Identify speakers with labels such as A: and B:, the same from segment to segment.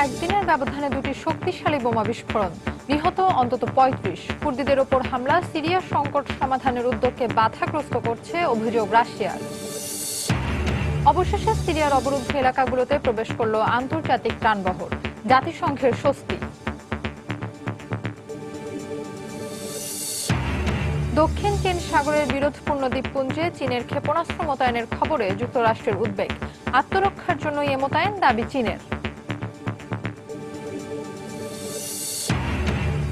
A: একদিনের ব্যবধানে দুটি শক্তিশালী বোমা বিস্ফোরণ, নিহত অন্তত ৩৫। কুর্দিদের ওপর হামলা সিরিয়ার সংকট সমাধানের উদ্যোগকে বাধাগ্রস্ত করছে অভিযোগ রাশিয়ার। অবশেষে সিরিয়ার অবরুদ্ধ এলাকাগুলোতে প্রবেশ করল আন্তর্জাতিক ত্রাণবহর, জাতিসংঘের স্বস্তি। দক্ষিণ চীন সাগরের বিরোধপূর্ণ দ্বীপপুঞ্জে চীনের ক্ষেপণাস্ত্র মোতায়েনের খবরে যুক্তরাষ্ট্রের উদ্বেগ। আত্মরক্ষার জন্য এ মোতায়েন দাবি চীনের।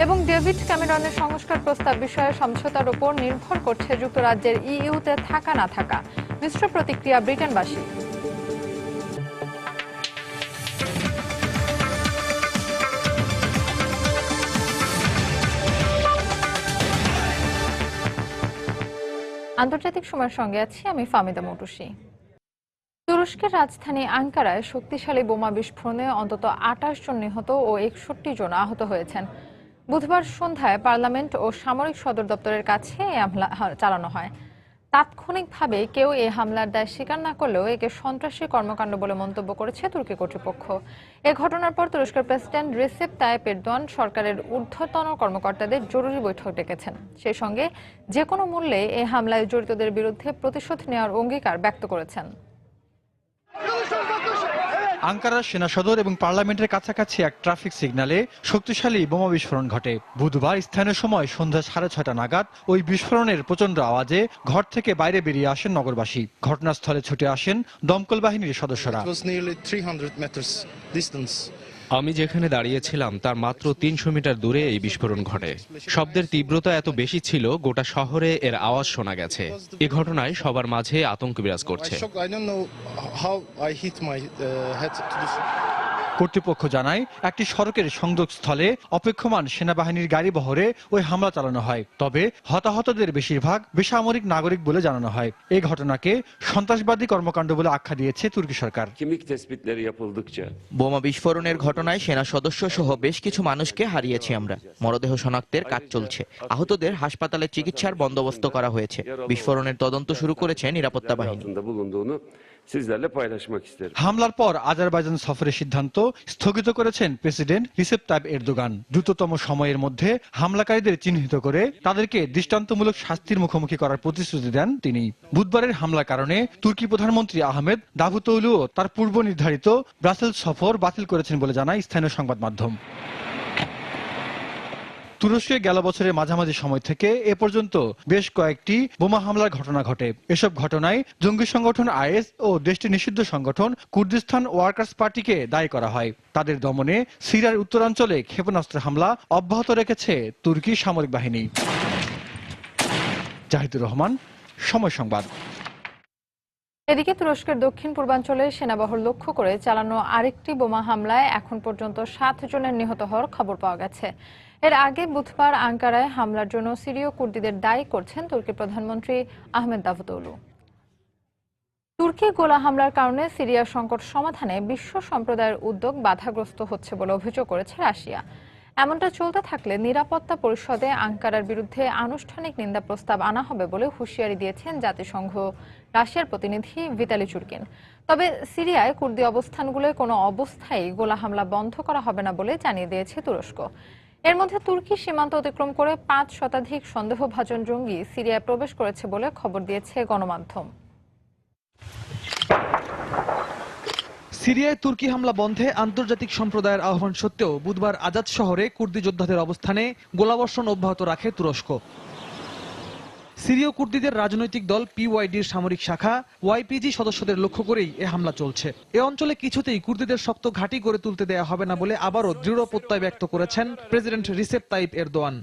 A: এবং ডেভিড ক্যামেরনের সংস্কার প্রস্তাব বিষয়ে সমঝোতার উপর নির্ভর করছে যুক্তরাজ্যের ইইউতে থাকা না থাকা। মিশ্র প্রতিক্রিয়া ব্রিটেনবাসী। আন্তর্জাতিক সময়ের সঙ্গে আছি আমি ফামিদা মটুসি। তুরস্কের রাজধানী আঙ্কারায় শক্তিশালী বোমা বিস্ফোরণে অন্তত ২৮ জন নিহত ও ৬১ জন আহত হয়েছেন। বুধবার সন্ধ্যায় পার্লামেন্ট ও সামরিক সদর দপ্তরের কাছে এই হামলা চালানো হয়। তাৎক্ষণিকভাবে কেউ এই হামলার দায় স্বীকার না করলেও একে সন্ত্রাসী কর্মকাণ্ড বলে মন্তব্য করেছে তুর্কি কর্তৃপক্ষ। এ ঘটনার পর তুরস্কের প্রেসিডেন্ট রিসেপ তাইপ এরদোয়ান সরকারের ঊর্ধ্বতন কর্মকর্তাদের জরুরি বৈঠক ডেকেছেন। সেই সঙ্গে যে কোনো মূল্যে এই হামলায় জড়িতদের বিরুদ্ধে প্রতিশোধ নেওয়ার অঙ্গীকার ব্যক্ত করেছেন।
B: আঙ্কারার সেনা সদর এবং পার্লামেন্টের কাছাকাছি এক ট্রাফিক সিগন্যালে শক্তিশালী বোমা বিস্ফোরণ ঘটে। বুধবার স্থানীয় সময় সন্ধ্যা 6:30 নাগাদ ওই বিস্ফোরণের প্রচন্ড আওয়াজে ঘর থেকে বাইরে বেরিয়ে আসেন নগরবাসী। ঘটনাস্থলে ছুটে আসেন দমকল বাহিনীর সদস্যরা।
C: আমি যেখানে দাঁড়িয়েছিলাম তার মাত্র ৩০০ মিটার দূরে এই বিস্ফোরণ ঘটে। শব্দের তীব্রতা এত বেশি ছিল, গোটা শহরে এর আওয়াজ শোনা গেছে। এ ঘটনায় সবার মাঝে আতঙ্ক বিরাজ করছে।
B: কর্তৃপক্ষ জানায় একটি সড়কের সংযোগস্থলে অপেক্ষমান সেনাবাহিনীর গাড়ি বহরে ওই হামলা চালানো হয়। তবে হতাহতদের বেশিরভাগ বেসামরিক নাগরিক বলে জানানো হয়। এই ঘটনাকে সন্ত্রাসবাদী কর্মকাণ্ড বলে আখ্যা দিয়েছে তুর্কি সরকার।
D: বোমা বিস্ফোরণের ঘটনায় সেনা সদস্য সহ বেশ কিছু মানুষকে হারিয়েছি আমরা। মরদেহ শনাক্তের কাজ চলছে। আহতদের হাসপাতালে চিকিৎসার বন্দোবস্ত করা হয়েছে। বিস্ফোরণের তদন্ত শুরু করেছে নিরাপত্তা বাহিনী।
B: হামলার পর আজারবাইজান সফরের সিদ্ধান্ত স্থগিত করেছেন প্রেসিডেন্ট রিসেপ তাইপ এরদোগান। দ্রুততম সময়ের মধ্যে হামলাকারীদের চিহ্নিত করে তাদেরকে দৃষ্টান্তমূলক শাস্তির মুখোমুখি করার প্রতিশ্রুতি দেন তিনি। বুধবারের হামলার কারণে তুর্কি প্রধানমন্ত্রী আহমেদ দাভুতোগলুও তার পূর্ব নির্ধারিত ব্রাসেলস সফর বাতিল করেছেন বলে জানায় স্থানীয় সংবাদ মাধ্যম। তুরস্কে গেল বছরের মাঝামাঝি সময় থেকে এ পর্যন্ত বেশ কয়েকটি বোমা হামলার ঘটনা ঘটে। এসব ঘটনায় জঙ্গি সংগঠন আইএস ও দেশটির নিষিদ্ধ সংগঠন কুর্দিস্তান ওয়ার্কার্স পার্টিকে দায়ী করা হয়। তাদের দমনে সিরিয়ার উত্তরাঞ্চলে ক্ষেপণাস্ত্র হামলা অব্যাহত রেখেছে তুর্কি সামরিক বাহিনী। জাহিদুর রহমান, সময় সংবাদ।
A: এদিকে তুরস্কের দক্ষিণ পূর্বাঞ্চলে সেনাবহর লক্ষ্য করে চালানো আরেকটি বোমা হামলায় এখন পর্যন্ত 7 জনের নিহত হওয়ার খবর পাওয়া গেছে। এর আগে বুধবার আঙ্কারায় হামলার জন্য সিরীয় কুর্দিদের দায়ী করছেন তুর্কির প্রধানমন্ত্রী আহমেদ দাভুতোগলু। তুর্কি গোলা হামলার কারণে সিরিয়ার সংকট সমাধানে বিশ্ব সম্প্রদায়ের উদ্যোগ বাধাগ্রস্ত হচ্ছে বলে অভিযোগ করেছে রাশিয়া। এমনটা চলতে থাকলে নিরাপত্তা পরিষদে আঙ্কারার বিরুদ্ধে আনুষ্ঠানিক নিন্দা প্রস্তাব আনা হবে বলে হুঁশিয়ারি দিয়েছেন জাতিসংঘ রাশিয়ার প্রতিনিধি ভিতালি চুরকিন। তবে সিরিয়ায় কুর্দি অবস্থানগুলোয় কোনো অবস্থায় গোলা হামলা বন্ধ করা হবে না বলে জানিয়ে দিয়েছে তুরস্ক। এর মধ্যে তুর্কি সীমান্ত অতিক্রম করে ৫ শতাধিক সন্দেহভাজন জঙ্গি সিরিয়ায় প্রবেশ করেছে বলে খবর দিয়েছে গণমাধ্যম।
E: সিরিয়ায় তুর্কি হামলা বন্ধে আন্তর্জাতিক সম্প্রদায়ের আহ্বান সত্ত্বেও বুধবার আজাদ শহরে কুর্দি যোদ্ধাদের অবস্থানে গোলাবর্ষণ অব্যাহত রাখে তুরস্ক। সিরীয় কুর্দিদের রাজনৈতিক দল পিওয়াইডির সামরিক শাখা ওয়াইপিজি সদস্যদের লক্ষ্য করেই এ হামলা চলছে। এ অঞ্চলে কিছুতেই কুর্দিদের শক্ত ঘাঁটি গড়ে তুলতে দেয়া হবে না বলে আবারও দৃঢ় প্রত্যয় ব্যক্ত করেছেন প্রেসিডেন্ট রিসেপ তাইপ এরদোয়ান।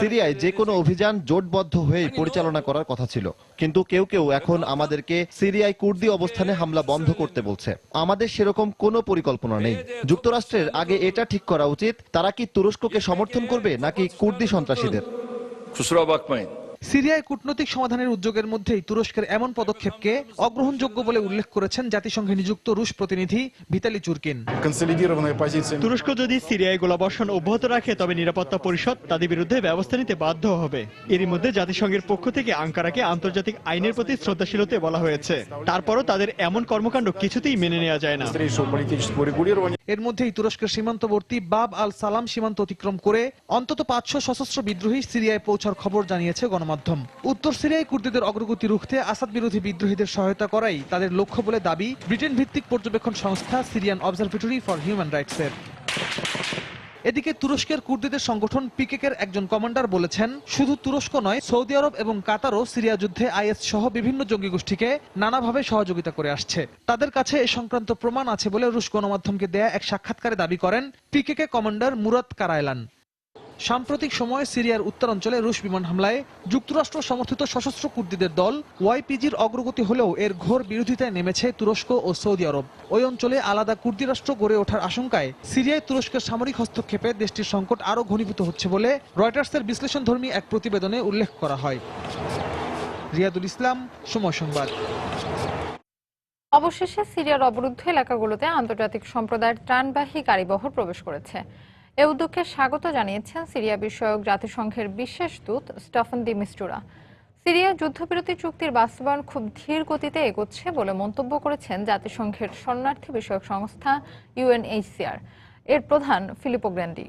F: সিরিয়ায় যে কোনো অভিযান জোটবদ্ধ হয়ে পরিচালনা করার কথা ছিল, কিন্তু কেউ কেউ এখন আমাদেরকে সিরিয়ায় কুর্দি অবস্থানে হামলা বন্ধ করতে বলছে। আমাদের সেরকম কোনো পরিকল্পনা নেই। যুক্তরাষ্ট্রের আগে এটা ঠিক করা উচিত, তারা কি তুরস্ককে সমর্থন করবে নাকি কুর্দি সন্ত্রাসীদের।
E: সিরিয়ায় কূটনৈতিক সমাধানের উদ্যোগের মধ্যেই তুরস্কের এমন পদক্ষেপকে অগ্রহণযোগ্য বলে উল্লেখ করেছেন জাতিসংঘে নিযুক্ত রুশ প্রতিনিধি ভিতালি চুরকিন।
G: তুরস্ক যদি সিরিয়ায় গোলাবর্ষণ অব্যাহত রাখে তবে নিরাপত্তা পরিষদ তাদের বিরুদ্ধে ব্যবস্থা নিতে বাধ্য হবে। এরই মধ্যে জাতিসংঘের পক্ষ থেকে আঙ্কারাকে আন্তর্জাতিক আইনের প্রতি শ্রদ্ধাশীল হতে বলা হয়েছে। তারপরও তাদের এমন কর্মকাণ্ড কিছুতেই মেনে নেওয়া যায় না।
E: এর মধ্যেই তুরস্কের সীমান্তবর্তী বাব আল সালাম সীমান্ত অতিক্রম করে অন্তত 500 সশস্ত্র বিদ্রোহী সিরিয়ায় পৌঁছার খবর জানিয়েছে গণমাধ্যম। উত্তর সিরিয়ায় কুর্দিদের অগ্রগতি রুখতে আসাদ বিরোধী বিদ্রোহীদের সহায়তা করাই তাদের লক্ষ্য বলে দাবি ব্রিটেন ভিত্তিক পর্যবেক্ষণ সংস্থা সিরিয়ান অবজারভেটরি ফর হিউম্যান রাইটসের। এদিকে তুরস্কের কুর্দিদের সংগঠন পিকেকের একজন কমান্ডার বলেছেন, শুধু তুরস্ক নয়, সৌদি আরব এবং কাতারও সিরিয়া যুদ্ধে আইএস সহ বিভিন্ন জঙ্গি গোষ্ঠীকে নানাভাবে সহযোগিতা করে আসছে। তাদের কাছে এ সংক্রান্ত প্রমাণ আছে বলে রুশ গণমাধ্যমকে দেয়া এক সাক্ষাৎকারে দাবি করেন পিকেকে কমান্ডার মুরাত কারায়লান। সাম্প্রতিক সময়ে সিরিয়ার উত্তরাঞ্চলে রুশ বিমান হামলায় যুক্তরাষ্ট্র সমর্থিত সশস্ত্র কুর্দিদের দল ওয়াইপিজির অগ্রগতি হলেও এর ঘোর বিরোধিতায় নেমেছে তুরস্ক ও সৌদি আরব। ওই অঞ্চলে আলাদা কুর্দি রাষ্ট্র গড়ে ওঠার আশঙ্কায় সিরিয়ায় তুরস্কের সামরিক হস্তক্ষেপে দেশটির সংকট আরও ঘনীভূত হচ্ছে বলে রয়টার্সের বিশ্লেষণধর্মী এক প্রতিবেদনে উল্লেখ করা হয়। রিয়াদুল ইসলাম, সময় সংবাদ।
A: অবশেষে সিরিয়ার অবরুদ্ধ এলাকাগুলোতে আন্তর্জাতিক সম্প্রদায়ের ত্রাণবাহী গাড়িবহর প্রবেশ করেছে। এ উদ্যোগকে স্বাগত জানিয়েছেন সিরিয়া বিষয়ক জাতিসংঘের বিশেষ দূত স্টেফান দি মিস্টুরা। সিরিয়া যুদ্ধবিরতি চুক্তির বাস্তবায়ন খুব ধীর গতিতে এগোচ্ছে বলে মন্তব্য করেছেন জাতিসংঘের শরণার্থী বিষয়ক সংস্থা ইউএনএইচসিআর এর প্রধান ফিলিপো গ্র্যান্ডি।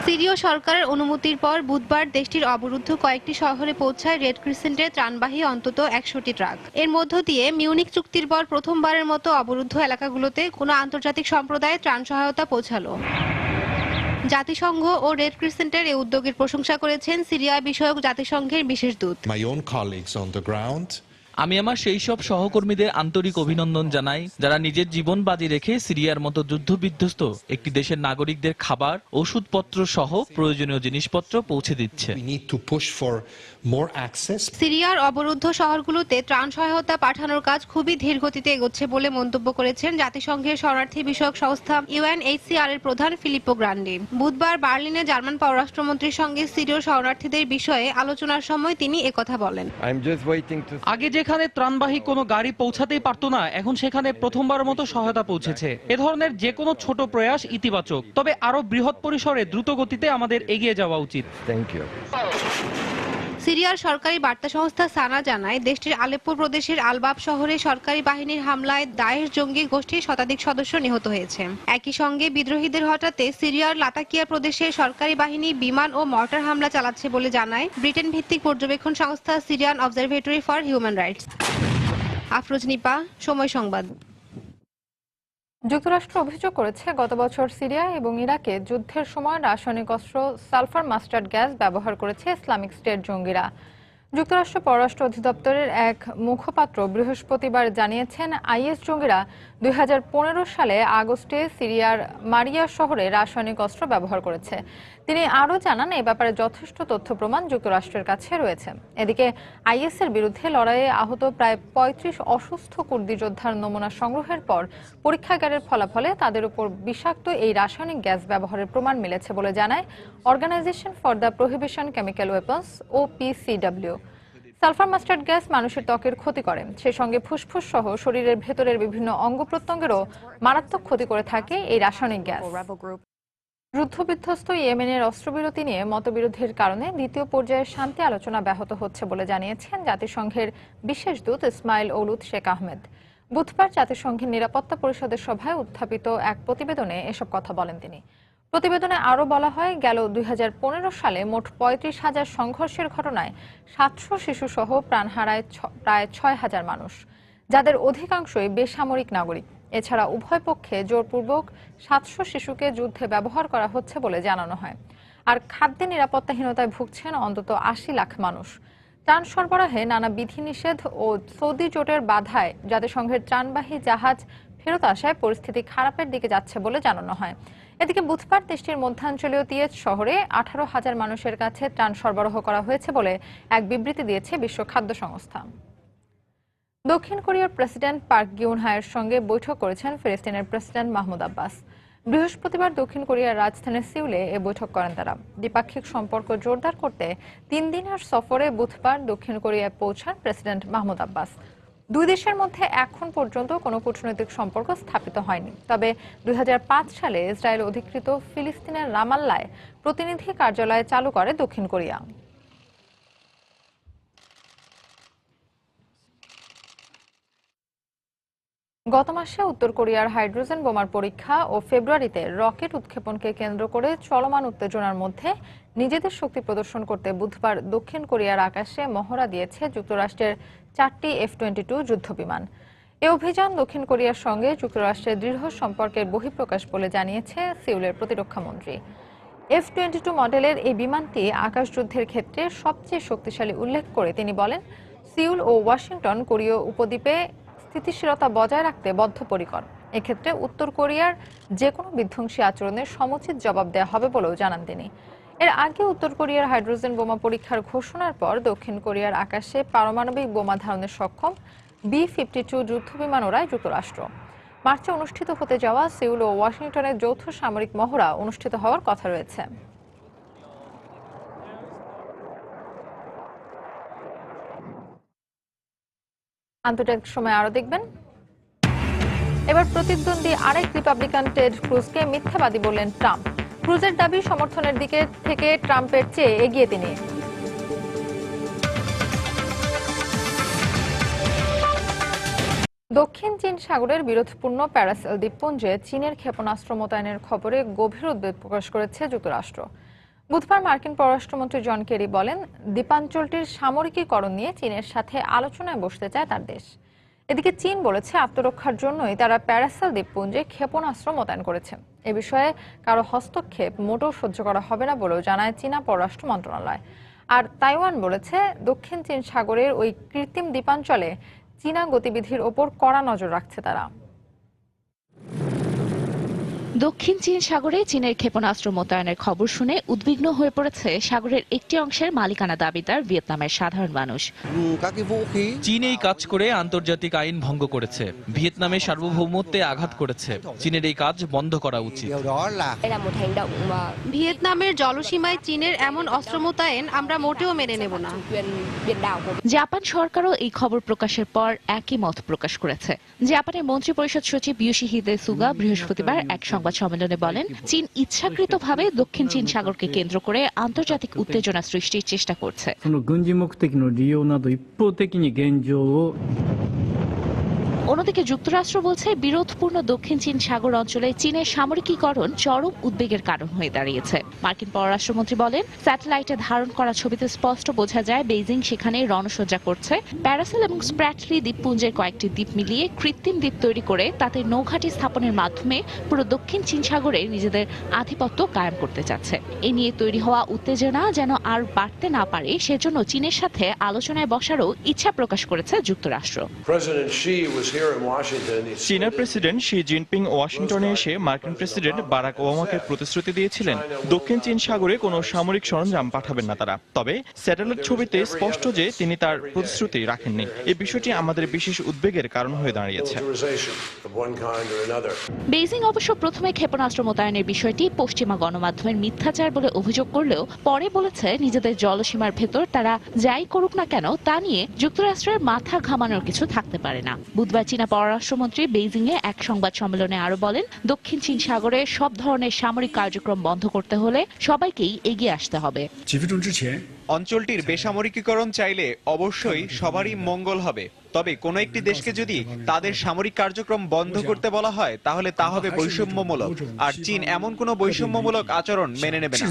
H: সিরীয় সরকারের অনুমতির পর বুধবার দেশটির অবরুদ্ধ কয়েকটি শহরে পৌঁছায় রেড ক্রিসেন্টের ত্রাণবাহী অন্তত 100টি ট্রাক। এর মধ্য দিয়ে মিউনিক চুক্তির পর প্রথমবারের মতো অবরুদ্ধ এলাকাগুলোতে কোনো আন্তর্জাতিক সম্প্রদায়ে ত্রাণ সহায়তা পৌঁছালো। জাতিসংঘ ও রেড ক্রিসেন্টের এই উদ্যোগের প্রশংসা করেছেন সিরিয়া বিষয়ক জাতিসংঘের বিশেষ দূত।
I: আমি আমার সেই সব সহকর্মীদের আন্তরিক অভিনন্দন জানাই যারা নিজের জীবন বাজি রেখে সিরিয়ার মতো যুদ্ধবিধ্বস্ত একটি দেশের নাগরিকদের খাবার, ওষুধপত্র সহ প্রয়োজনীয় জিনিসপত্র পৌঁছে দিচ্ছে।
H: সিরিয়ার অবরুদ্ধ শহরগুলোতে ত্রাণ সহায়তা পাঠানোর কাজ খুবই ধীর গতিতে এগোচ্ছে বলে মন্তব্য করেছেন জাতিসংঘের শরণার্থী বিষয়ক সংস্থা ইউএনএইচসিআর এর প্রধান ফিলিপো গ্রান্ডি। বুধবার বার্লিনে জার্মান পররাষ্ট্রমন্ত্রীর সঙ্গে সিরীয় শরণার্থীদের বিষয়ে আলোচনার সময় তিনি একথা বলেন।
I: আগে যেখানে ত্রাণবাহী কোনো গাড়ি পৌঁছাতেই পারতো না, এখন সেখানে প্রথমবারের মতো সহায়তা পৌঁছেছে। এ ধরনের যে কোনো ছোট প্রয়াস ইতিবাচক, তবে আরো বৃহৎ পরিসরে দ্রুত গতিতে আমাদের এগিয়ে যাওয়া উচিত।
H: সিরিয়ার সরকারি বার্তা সংস্থা সানা জানায়, দেশটির আলেপ্পো প্রদেশের আলবাব শহরে সরকারি বাহিনীর হামলায় দায়েশ জঙ্গি গোষ্ঠীর শতাধিক সদস্য নিহত হয়েছে। একই সঙ্গে বিদ্রোহীদের হটাতে সিরিয়ার লাতাকিয়া প্রদেশে সরকারি বাহিনী বিমান ও মর্টার হামলা চালাচ্ছে বলে জানায় ব্রিটেন ভিত্তিক পর্যবেক্ষণ সংস্থা Syrian Observatory for Human Rights. Afroz Nipa, সময় সংবাদ।
A: যুক্তরাষ্ট্র অভিযোগ করেছে গত বছর সিরিয়া এবং ইরাকে যুদ্ধের সময় রাসায়নিক অস্ত্র সালফার মাস্টার্ড গ্যাস ব্যবহার করেছে ইসলামিক স্টেট জঙ্গিরা। যুক্তরাষ্ট্র পররাষ্ট্র অধিদপ্তরের এক মুখপাত্র বৃহস্পতিবার জানিয়েছেন, আইএস জঙ্গিরা 2015 সালে আগস্টে সিরিয়ার মারিয়া শহরে রাসায়নিক অস্ত্র ব্যবহার করেছে। তিনি আরও জানান, এ ব্যাপারে যথেষ্ট তথ্য প্রমাণ যুক্তরাষ্ট্রের কাছে রয়েছে। এদিকে আইএসের বিরুদ্ধে লড়াইয়ে আহত প্রায় 35 অসুস্থ কুর্দি যোদ্ধার নমুনা সংগ্রহের পর পরীক্ষাগারের ফলাফলে তাদের উপর বিষাক্ত এই রাসায়নিক গ্যাস ব্যবহারের প্রমাণ মিলেছে বলে জানায় Organisation for the Prohibition Chemical Weapons OPCW। Sulphur mustard gas মানুষের ত্বকের ক্ষতি করে, সেই সঙ্গে ফুসফুস সহ শরীরের ভেতরের বিভিন্ন অঙ্গ প্রত্যঙ্গেরও মারাত্মক ক্ষতি করে থাকে এই রাসায়নিক গ্যাস। যুদ্ধবিধ্বস্ত ইয়েমেনের অস্ত্রবিরতি নিয়ে মতবিরোধের কারণে দ্বিতীয় পর্যায়ের শান্তি আলোচনা ব্যাহত হচ্ছে বলে জানিয়েছেন জাতিসংঘের বিশেষ দূত ইসমাইল ওলুদ শেখ আহমেদ। বুধবার জাতিসংঘের নিরাপত্তা পরিষদের সভায় উত্থাপিত এক প্রতিবেদনে এসব কথা বলেন তিনি। প্রতিবেদনে আরও বলা হয়, গেল 2015 সালে মোট 35,000 সংঘর্ষের ঘটনায় 700 শিশু সহ প্রাণ হারায় প্রায় 6,000 মানুষ, যাদের অধিকাংশই বেসামরিক নাগরিক। এছাড়া উভয় পক্ষে জোরপূর্বক 700 শিশুকে যুদ্ধে ব্যবহার করা হচ্ছে বলে জানানো হয়। আর খাদ্যে নিরাপত্তাহীনতায় ভুগছেন অন্তত 80 লাখ মানুষ। ত্রাণ সরবরাহে নানা বিধিনিষেধ ও সৌদি জোটের বাধায় জাতিসংঘের ত্রাণবাহী জাহাজ ফেরত আসায় পরিস্থিতি খারাপের দিকে যাচ্ছে বলে জানানো হয়। এদিকে বুধবার দেশটির মধ্যাঞ্চলীয় তিয়েজ শহরে 18,000 মানুষের কাছে ত্রাণ সরবরাহ করা হয়েছে বলে এক বিবৃতি দিয়েছে বিশ্ব খাদ্য সংস্থা। দক্ষিণ কোরিয়ার প্রেসিডেন্ট পার্ক গিউন হায়ের সঙ্গে বৈঠক করেছেন ফিলিস্তিনের প্রেসিডেন্ট মাহমুদ আব্বাস। বৃহস্পতিবার দক্ষিণ কোরিয়ার রাজধানী সিউলে এ বৈঠক করেন তারা। দ্বিপাক্ষিক সম্পর্ক জোরদার করতে 3 দিনের সফরে বুধবার দক্ষিণ কোরিয়ায় পৌঁছান প্রেসিডেন্ট মাহমুদ আব্বাস। দুই দেশের মধ্যে এখন পর্যন্ত কোনো কূটনৈতিক সম্পর্ক স্থাপিত হয়নি, তবে 2005 সালে ইসরায়েল অধিকৃত ফিলিস্তিনের রামাল্লায় প্রতিনিধি কার্যালয় চালু করে দক্ষিণ কোরিয়া। গত মাসে উত্তর কোরিয়ার হাইড্রোজেন বোমার পরীক্ষা ও ফেব্রুয়ারিতে রকেট উৎক্ষেপণকে কেন্দ্র করে চলমান উত্তেজনার মধ্যে নিজেদের শক্তি প্রদর্শন করতে বুধবার দক্ষিণ কোরিয়ার আকাশে মহড়া দিয়েছে যুক্তরাষ্ট্রের 4টি F-22 যুদ্ধবিমান। এ অভিযান দক্ষিণ কোরিয়ার সঙ্গে যুক্তরাষ্ট্রের দৃঢ় সম্পর্কের বহিঃপ্রকাশ বলে জানিয়েছে সিউলের প্রতিরক্ষামন্ত্রী। F-22 মডেলের এই বিমানটি আকাশযুদ্ধের ক্ষেত্রে সবচেয়ে শক্তিশালী উল্লেখ করে তিনি বলেন, সিউল ও ওয়াশিংটন কোরীয় উপদ্বীপে স্থিতিশীলতা বজায় রাখতে বদ্ধপরিকর। এক্ষেত্রে উত্তর কোরিয়ার যে কোনো বিধ্বংসী আচরণের সমুচিত জবাব দেওয়া হবে বলেও জানান তিনি। এর আগে উত্তর কোরিয়ার হাইড্রোজেন বোমা পরীক্ষার ঘোষণার পর দক্ষিণ কোরিয়ার আকাশে পারমাণবিক বোমা ধারণে সক্ষম B-52 যুদ্ধবিমান ওড়ায় যুক্তরাষ্ট্র। মার্চে অনুষ্ঠিত হতে যাওয়া সিউল ও ওয়াশিংটনের যৌথ সামরিক মহড়া অনুষ্ঠিত হওয়ার কথা রয়েছে। আন্তর্জাতিক সময় আরো দেখবেন। এবার প্রতিদ্বন্দ্বী আরেক রিপাবলিকান টেড ক্রুজকে মিথ্যাবাদী বললেন ট্রাম্প। ক্রুজের দাবি সমর্থনের দিকে থেকে ট্রাম্পের চেয়ে এগিয়ে তিনি। দক্ষিণ চীন সাগরের বিরোধপূর্ণ প্যারাসেল দ্বীপপুঞ্জে চীনের ক্ষেপণাস্ত্র মোতায়েনের খবরে গভীর উদ্বেগ প্রকাশ করেছে যুক্তরাষ্ট্র। বুধবার মার্কিন পররাষ্ট্রমন্ত্রী জন কেরি বলেন, দ্বীপাঞ্চলটির সামরিকীকরণ নিয়ে চীনের সাথে আলোচনায় বসতে চায় তার দেশ। এদিকে চীন বলেছে আত্মরক্ষার জন্যই তারা প্যারাসেল দ্বীপপুঞ্জে ক্ষেপণাস্ত্র মোতায়েন করেছে। এ বিষয়ে কারো হস্তক্ষেপ মোটেও সহ্য করা হবে না বলেও জানায় চীনা পররাষ্ট্র মন্ত্রণালয়। আর তাইওয়ান বলেছে, দক্ষিণ চীন সাগরের ওই কৃত্রিম দ্বীপাঞ্চলে চীনা গতিবিধির ওপর কড়া নজর রাখছে তারা।
J: দক্ষিণ চীন সাগরে চীনের ক্ষেপণাস্ত্র মোতায়েনের খবর শুনে উদ্বিগ্ন হয়ে পড়েছে সাগরের একটি অংশের মালিকানা দাবিদার ভিয়েতনামের সাধারণ মানুষ।
K: চীন এই কাজ করে আন্তর্জাতিক আইন ভঙ্গ করেছে, ভিয়েতনামের সার্বভৌমত্বে আঘাত করেছে। চীনের এই কাজ বন্ধ করা উচিত।
H: ভিয়েতনামের জলসীমায় চীনের এমন অস্ত্র মোতায়েন আমরা মোটেও মেনে নেব না।
J: জাপান সরকারও এই খবর প্রকাশের পর একই মত প্রকাশ করেছে। জাপানের মন্ত্রিপরিষদ সচিব ইয়োশিহিদে সুগা বৃহস্পতিবার এক সংবাদ সম্মেলনে বলেন, চীন ইচ্ছাকৃতভাবে দক্ষিণ চীন সাগরকে কেন্দ্র করে আন্তর্জাতিক উত্তেজনা সৃষ্টির চেষ্টা করছে। অন্যদিকে যুক্তরাষ্ট্র বলছে, বিরোধপূর্ণ দক্ষিণ চীন সাগর অঞ্চলে চীনের সামরিকীকরণ চরম উদ্বেগের কারণ হয়ে দাঁড়িয়েছে। মার্কিন পররাষ্ট্রমন্ত্রী বলেন, স্যাটেলাইটে ধারণ করা ছবিতে স্পষ্ট বোঝা যায় বেইজিং সেখানে রণসজ্জা করছে। প্যারাসেল এবং স্প্র্যাটলি দ্বীপপুঞ্জের কয়েকটি দ্বীপ মিলিয়ে কৃত্রিম দ্বীপ তৈরি করে তাতে নৌঘাঁটি স্থাপনের মাধ্যমে পুরো দক্ষিণ চীন সাগরে নিজেদের আধিপত্য কায়েম করতে চাচ্ছে। এ নিয়ে তৈরি হওয়া উত্তেজনা যেন আর বাড়তে না পারে, সেজন্য চীনের সাথে আলোচনায় বসারও ইচ্ছা প্রকাশ করেছে যুক্তরাষ্ট্র।
L: চীনা প্রেসিডেন্ট শি জিনপিং ওয়াশিংটনে এসে মার্কিন প্রেসিডেন্ট বারাক ওবামাকে প্রতিশ্রুতি দিয়েছিলেন, দক্ষিণ চীন সাগরে কোনো সামরিক সরঞ্জাম পাঠাবেন না তারা। তবে স্যাটেলাইট ছবিতে স্পষ্ট যে তিনি তার প্রতিশ্রুতি রাখেননি। এই বিষয়টি আমাদের বিশেষ উদ্বেগের কারণ হয়ে দাঁড়িয়েছে।
J: বেইজিং অবশ্য প্রথমে ক্ষেপণাস্ত্র মোতায়েনের বিষয়টি পশ্চিমা গণমাধ্যমের মিথ্যাচার বলে অভিযোগ করলেও পরে বলেছে, নিজেদের জলসীমার ভেতর তারা যাই করুক না কেন তা নিয়ে যুক্তরাষ্ট্রের মাথা ঘামানোর কিছু থাকতে পারে না। বুধবার চীনা পররাষ্ট্রমন্ত্রী বেইজিংয়ে এক সংবাদ সম্মেলনে আরো বলেন, দক্ষিণ চীন সাগরে সব ধরনের সামরিক কার্যক্রম বন্ধ করতে হলে সবাইকেই এগিয়ে আসতে হবে।
M: অঞ্চলটির বেসামরিকীকরণ চাইলে অবশ্যই সবারই মঙ্গল হবে, তবে কোনো একটি দেশকে যদি তাদের সামরিক কার্যক্রম বন্ধ করতে বলা হয় তাহলে তা হবে বৈষম্যমূলক, আর চীন এমন কোনো বৈষম্যমূলক আচরণ মেনে নেবে না।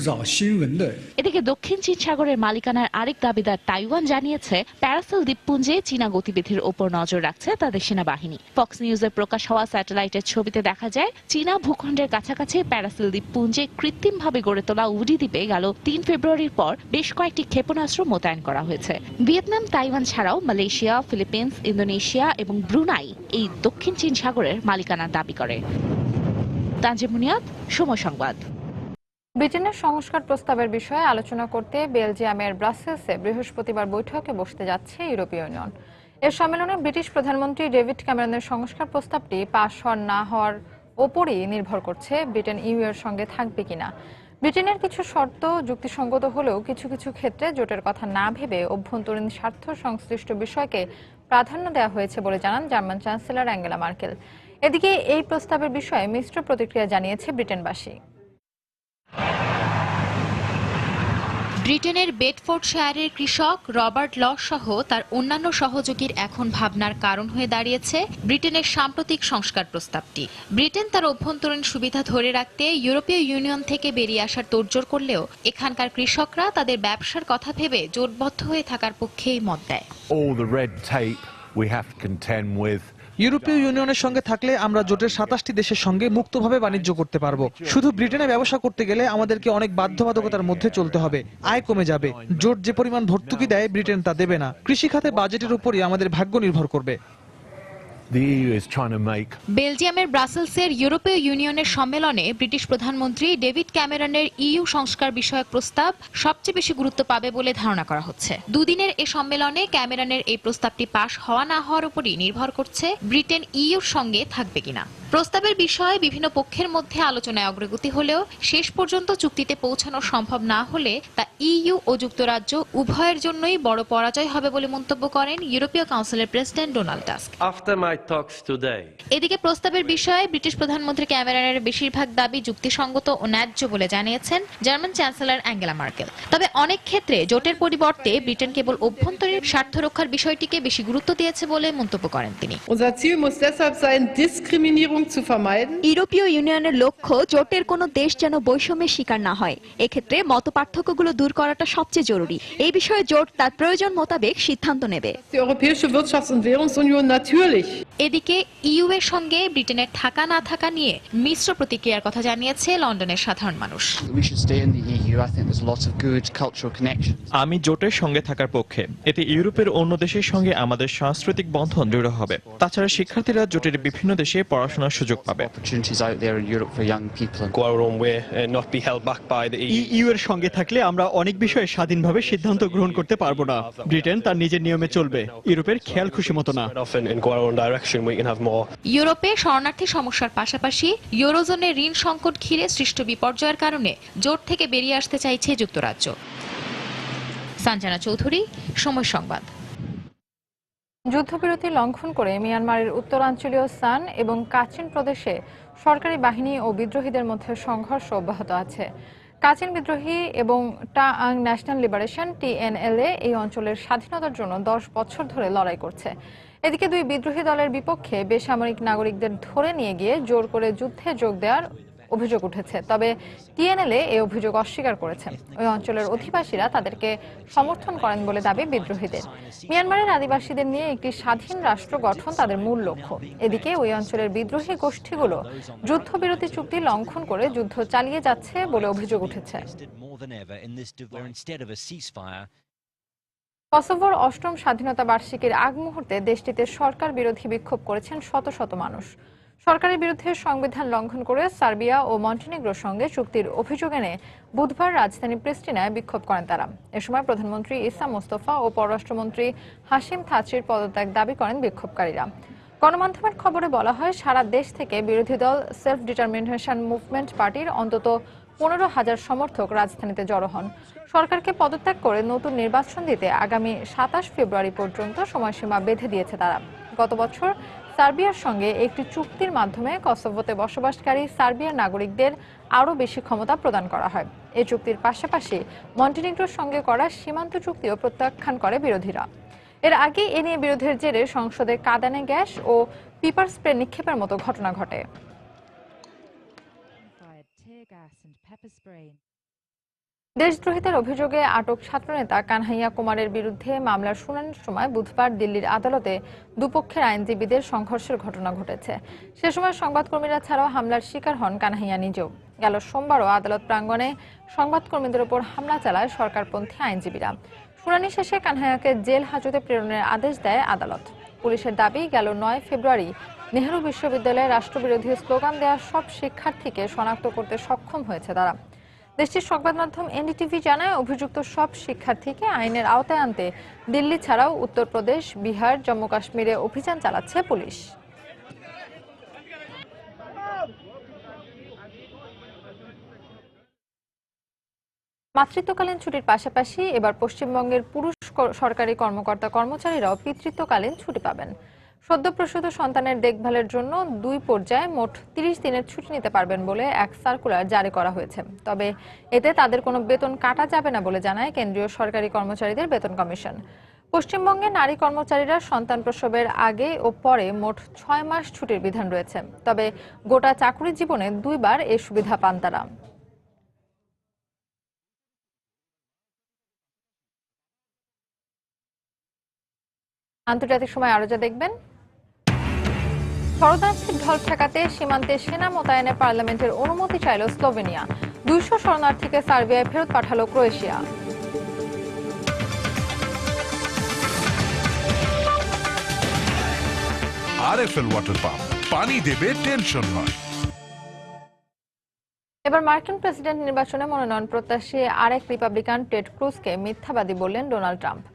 J: এদিকে দক্ষিণ চীন সাগরের মালিকানার আরেক দাবিদার তাইওয়ান জানিয়েছে, প্যারাসেল দ্বীপপুঞ্জে চীনা গতিবিধির ওপর নজর রাখছে তাদের সেনাবাহিনী। ফক্স নিউজের প্রকাশ হওয়া স্যাটেলাইটের ছবিতে দেখা যায়, চীনা ভূখণ্ডের কাছাকাছি প্যারাসেল দ্বীপপুঞ্জে কৃত্রিমভাবে গড়ে তোলা উডি দ্বীপে গেল 3 ফেব্রুয়ারির পর বেশ কয়েকটি ক্ষেপণাস্ত্র মোতায়েন করা হয়েছে। ভিয়েতনাম, তাইওয়ান ছাড়াও মালয়েশিয়া, ফিলিপিন্স, ইন্দোনেশিয়া এবং ব্রুনাই এই দক্ষিণ চীন সাগরের মালিকানার দাবি করে। তানজিম মুনিয়াত, সময় সংবাদ।
A: ব্রিটেনের সংস্কার প্রস্তাবের বিষয়ে আলোচনা করতে বেলজিয়ামের ব্রাসেলসে বৃহস্পতিবার বৈঠকে বসতে যাচ্ছে ইউরোপীয় ইউনিয়ন। এর সম্মেলনে ব্রিটিশ প্রধানমন্ত্রী ডেভিড ক্যামেরনের সংস্কার প্রস্তাবটি পাশ হওয়ার না হওয়ার ওপরই নির্ভর করছে ব্রিটেন ইইউ এর সঙ্গে থাকবে কিনা। ব্রিটেনের কিছু শর্ত যুক্তিসঙ্গত হলেও কিছু কিছু ক্ষেত্রে জোটের কথা না ভেবে অভ্যন্তরীণ স্বার্থ সংশ্লিষ্ট বিষয়কে প্রাধান্য দেওয়া হয়েছে বলে জানান জার্মান চ্যান্সেলর অ্যাঙ্গেলা মার্কেল। এদিকে এই প্রস্তাবের বিষয়ে মিশ্র প্রতিক্রিয়া জানিয়েছে ব্রিটেনবাসী।
J: ব্রিটেনের বেডফোর্ডশায়ারের কৃষক রবার্ট ল সহ তার অন্যান্য সহযোগীর এখন ভাবনার কারণ হয়ে দাঁড়িয়েছে ব্রিটেনের সাম্প্রতিক সংস্কার প্রস্তাবটি। ব্রিটেন তার অভ্যন্তরীণ সুবিধা ধরে রাখতে ইউরোপীয় ইউনিয়ন থেকে বেরিয়ে আসার তোড়জোড় করলেও এখানকার কৃষকরা তাদের ব্যবসার কথা ভেবে জোটবদ্ধ হয়ে থাকার পক্ষেই মত দেয়।
E: ইউরোপীয় ইউনিয়নের সঙ্গে থাকলে আমরা জোটের 27টি দেশের সঙ্গে মুক্তভাবে বাণিজ্য করতে পারবো। শুধু ব্রিটেনে ব্যবসা করতে গেলে আমাদেরকে অনেক বাধ্যবাধকতার মধ্যে চলতে হবে। আয় কমে যাবে। জোট যে পরিমাণ ভর্তুকি দেয় ব্রিটেন তা দেবে না। কৃষি খাতে বাজেটের উপরই আমাদের ভাগ্য নির্ভর করবে।
J: বেলজিয়ামের ব্রাসেলসের ইউরোপীয় ইউনিয়নের সম্মেলনে ব্রিটিশ প্রধানমন্ত্রী ডেভিড ক্যামেরনের ইইউ সংস্কার বিষয়ক প্রস্তাব সবচেয়ে বেশি গুরুত্ব পাবে বলে ধারণা করা হচ্ছে। দুদিনের এই সম্মেলনে ক্যামেরনের এই প্রস্তাবটি পাশ হওয়া না হওয়ার উপরই নির্ভর করছে ব্রিটেন ইইউর সঙ্গে থাকবে কিনা। প্রস্তাবের বিষয়ে বিভিন্ন পক্ষের মধ্যে আলোচনায় অগ্রগতি হলেও শেষ পর্যন্ত চুক্তিতে পৌঁছানো সম্ভব না হলে তা ইইউ ও যুক্তরাজ্য উভয়ের জন্যই বড় পরাজয় হবে বলে মন্তব্য করেন ইউরোপীয় কাউন্সিলের প্রেসিডেন্ট ডোনাল্ড টাস্ক। এদিকে প্রস্তাবের বিষয়ে ব্রিটিশ প্রধানমন্ত্রী ক্যামেরনের বেশিরভাগ দাবি যুক্তিসঙ্গত ও ন্যায্য বলে জানিয়েছেন জার্মান চ্যান্সেলর অ্যাঙ্গেলা মার্কেল। তবে অনেক ক্ষেত্রে জোটের পরিবর্তে ব্রিটেন কেবল অভ্যন্তরীণ স্বার্থ রক্ষার বিষয়টিকে বেশি গুরুত্ব দিয়েছে বলে মন্তব্য করেন তিনি।
N: ইউরোপীয় ইউনিয়নের লক্ষ্য জোটের কোনো দেশ যেন বৈষম্যের শিকার না হয়। এক্ষেত্রে মতপার্থক্যগুলো দূর করাটা সবচেয়ে জরুরি। এই বিষয়ে জোট তার প্রয়োজন মোতাবেক সিদ্ধান্ত নেবে।
J: এদিকে ইইউ এর সঙ্গে ব্রিটেনের থাকা না থাকা নিয়ে মিশ্র প্রতিক্রিয়ার কথা জানিয়েছে লন্ডনের সাধারণ মানুষ।
L: আমি জোটের সঙ্গে থাকার পক্ষে। এতে ইউরোপের অন্য দেশের সঙ্গে আমাদের সাংস্কৃতিক বন্ধন দৃঢ় হবে। তাছাড়া শিক্ষার্থীরা জোটের বিভিন্ন দেশে পড়াশোনার সুযোগ পাবে।
G: ইইউ এর সঙ্গে থাকলে আমরা অনেক বিষয়ে স্বাধীনভাবে সিদ্ধান্ত গ্রহণ করতে পারবো না। ব্রিটেন তার নিজের নিয়মে চলবে, ইউরোপের খেয়াল খুশি মতো না।
J: ইউরোপে শরণার্থী সমস্যার পাশাপাশি ইউরোজোনের ঋণ সংকট ঘিরে সৃষ্ট বিপর্যয়ের কারণে জোট থেকে বেরিয়ে আসতে চাইছে যুক্তরাজ্য। সঞ্জনা চৌধুরী, সময় সংবাদ।
A: যুদ্ধবিরতি লঙ্ঘন করে মিয়ানমারের উত্তরাঞ্চলীয় সান এবং কাচিন প্রদেশে সরকারি বাহিনী ও বিদ্রোহীদের মধ্যে সংঘর্ষ অব্যাহত আছে। কাচিন বিদ্রোহী এবং টাআং ন্যাশনাল লিবারেশন TNLA এই অঞ্চলের স্বাধীনতার জন্য 10 বছর ধরে লড়াই করছে। এদিকে দুই বিদ্রোহী দলের বিপক্ষে বেসামরিক নাগরিকদের ধরে নিয়ে গিয়ে জোর করে যুদ্ধে যোগ দেওয়ার অভিযোগ উঠেছে। তবে TNLA এই অভিযোগ অস্বীকার করেছে। ওই অঞ্চলের অধিবাসীরা তাদেরকে সমর্থন করেন বলে দাবি বিদ্রোহীদের। মিয়ানমারের আদিবাসীদের নিয়ে একটি স্বাধীন রাষ্ট্র গঠন তাদের মূল লক্ষ্য। এদিকে ওই অঞ্চলের বিদ্রোহী গোষ্ঠীগুলো যুদ্ধবিরতি চুক্তি লঙ্ঘন করে যুদ্ধ চালিয়ে যাচ্ছে বলে অভিযোগ উঠেছে। কসোভোর 8ম স্বাধীনতা বার্ষিকীর আগ মুহূর্তে দেশটিতে সরকার বিরোধী বিক্ষোভ করেছেন শত শত মানুষ। সরকারের বিরুদ্ধে সংবিধান লঙ্ঘন করে সার্বিয়া ও মন্টিনিগ্রোর সঙ্গে চুক্তির অভিযোগ এনে বুধবার রাজধানী প্রিস্টিনায় বিক্ষোভ করেন তারা। এ সময় প্রধানমন্ত্রী ইসা মোস্তফা ও পররাষ্ট্রমন্ত্রী হাশিম থাচির পদত্যাগ দাবি করেন বিক্ষোভকারীরা। গণমাধ্যমের খবরে বলা হয়, সারা দেশ থেকে বিরোধী দল সেলফ ডিটারমিনেশন মুভমেন্ট পার্টির অন্তত 15,000 সমর্থক রাজধানীতে জড়ো হন। সরকারকে পদত্যাগ করে নতুন নির্বাচন দিতে আগামী 27 ফেব্রুয়ারি পর্যন্ত সময়সীমা বেঁধে দিয়েছে তারা। গত বছর সার্বিয়ার সঙ্গে একটি চুক্তির মাধ্যমে কসোভোতে বসবাসকারী সার্বিয়ার নাগরিকদের আরও বেশি ক্ষমতা প্রদান করা হয়। এই চুক্তির পাশাপাশি মন্টিনিগ্রোর সঙ্গে করা সীমান্ত চুক্তিও প্রত্যাখ্যান করে বিরোধীরা। এর আগে এ নিয়ে বিরোধের জেরে সংসদে কাঁদানে গ্যাস ও পিপার স্প্রে নিক্ষেপের মতো ঘটনা ঘটে। দেশদ্রোহিতার অভিযোগে আটক ছাত্রনেতা কানহাইয়া কুমারের বিরুদ্ধে মামলার শুনানির সময় বুধবার দিল্লির আদালতে দুপক্ষের আইনজীবীদের সংঘর্ষের ঘটনা ঘটেছে। সে সময় সংবাদকর্মীরা ছাড়াও হামলার শিকার হন কানহাইয়া নিজেও। গেল সোমবারও আদালত প্রাঙ্গণে সংবাদকর্মীদের উপর হামলা চালায় সরকারপন্থী আইনজীবীরা। শুনানি শেষে কানহাইয়াকে জেল হাজতে প্রেরণের আদেশ দেয় আদালত। পুলিশের দাবি, গেল 9 ফেব্রুয়ারি নেহরু বিশ্ববিদ্যালয়ে রাষ্ট্রবিরোধী স্লোগান দেওয়া সব শিক্ষার্থীকে শনাক্ত করতে সক্ষম হয়েছে তারা। দেশটির সংবাদ মাধ্যম এনডিটিভি জানায়, অভিযুক্ত সব শিক্ষার্থীকে আইনের আওতায় আনতে দিল্লি ছাড়াও উত্তরপ্রদেশ, বিহার, জম্মু কাশ্মীরে অভিযান চালাচ্ছে পুলিশ। মাতৃত্বকালীন ছুটির পাশাপাশি এবার পশ্চিমবঙ্গের পুরুষ সরকারি কর্মকর্তা কর্মচারীরাও পিতৃত্বকালীন ছুটি পাবেন। সদ্যপ্রসূত সন্তানের দেখভালের জন্য 2 পর্যায়ে মোট 30 দিনের ছুটি নিতে পারবেন বলে এক সার্কুলার জারি করা হয়েছে। তবে এতে তাদের কোনো বেতন কাটা যাবে না বলে জানায় কেন্দ্রীয় সরকারি কর্মচারীদের বেতন কমিশন। পশ্চিমবঙ্গে নারী কর্মচারীরা সন্তান প্রসবের আগে ও পরে মোট 6 মাস ছুটির বিধান রয়েছে। তবে গোটা চাকরি জীবনে 2 বার এই সুবিধা পান তারা। আন্তর্জাতিক সময় আরো যা দেখবেন, শরণার্থীর ঢল ঠেকাতে সীমান্তে সেনা মোতায়েনে পার্লামেন্টের অনুমতি চাইল স্লোভেনিয়া। 200 শরণার্থীকে সার্বিয়ায় ফেরত পাঠালো ক্রোয়েশিয়া।
O: আরএফএল ওয়াটার পাম্প, পানি দেবে টেনশন নয়।
A: এবার মার্কিন প্রেসিডেন্ট নির্বাচনে মনোনয়ন প্রত্যাশী আরেক রিপাবলিকান টেড ক্রুজকে মিথ্যাবাদী বললেন ডোনাল্ড ট্রাম্প।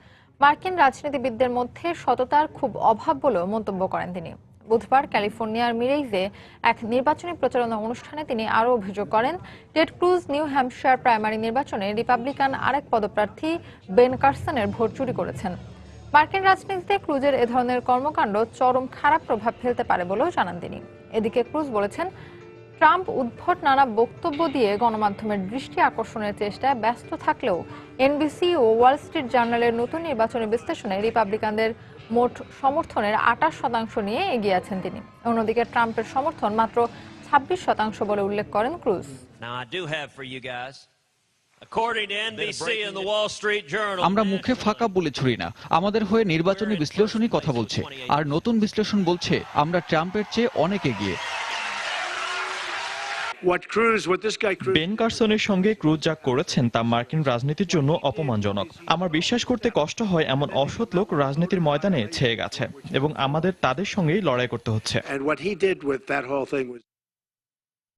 A: মার্কিন রাজনীতিবিদদের মধ্যে সততার খুব অভাব বলেও মন্তব্য করেন তিনি। বুধবার ক্যালিফোর্নিয়ার মিরেইজে এক নির্বাচনী প্রচারণা অনুষ্ঠানে তিনি আরও অভিযোগ করেন, Ted Cruz new Hampshire primary নির্বাচনে রিপাবলিকান আরেক পদপ্রার্থী বেন কার্সনের ভোট চুরি করেছেন। মার্কিন রাজনীতিতে ক্রুজের এ ধরনের কর্মকাণ্ড চরম খারাপ প্রভাব ফেলতে পারে বলেও জানান তিনি। এদিকে ক্রুজ বলেছেন, ট্রাম্প উদ্ভট নানা বক্তব্য দিয়ে গণমাধ্যমের দৃষ্টি আকর্ষণের চেষ্টায় ব্যস্ত থাকলেও এনবিসি ও ওয়াল স্ট্রিট জার্নালের নতুন নির্বাচনী বিশ্লেষণে রিপাবলিকানদের মোট সমর্থনের 28% নিয়ে এগিয়ে আছেন তিনি। অন্যদিকে ট্রাম্পের সমর্থন মাত্র 26% বলে উল্লেখ করেন ক্রুজ।
P: আমরা মুখে ফাঁকা বলে ছুড়ি না, আমাদের হয়ে নির্বাচনী বিশ্লেষণই কথা বলছে, আর নতুন বিশ্লেষণ বলছে আমরা ট্রাম্পের চেয়ে অনেক এগিয়ে।
L: বেন কার্সনের সঙ্গে ক্রুজ যা করেছেন তা মার্কিন রাজনীতির জন্য অপমানজনক। আমার বিশ্বাস করতে কষ্ট হয় এমন অসৎ লোক রাজনীতির ময়দানে ছেয়ে গেছে এবং আমাদের তাদের সঙ্গেই লড়াই করতে হচ্ছে।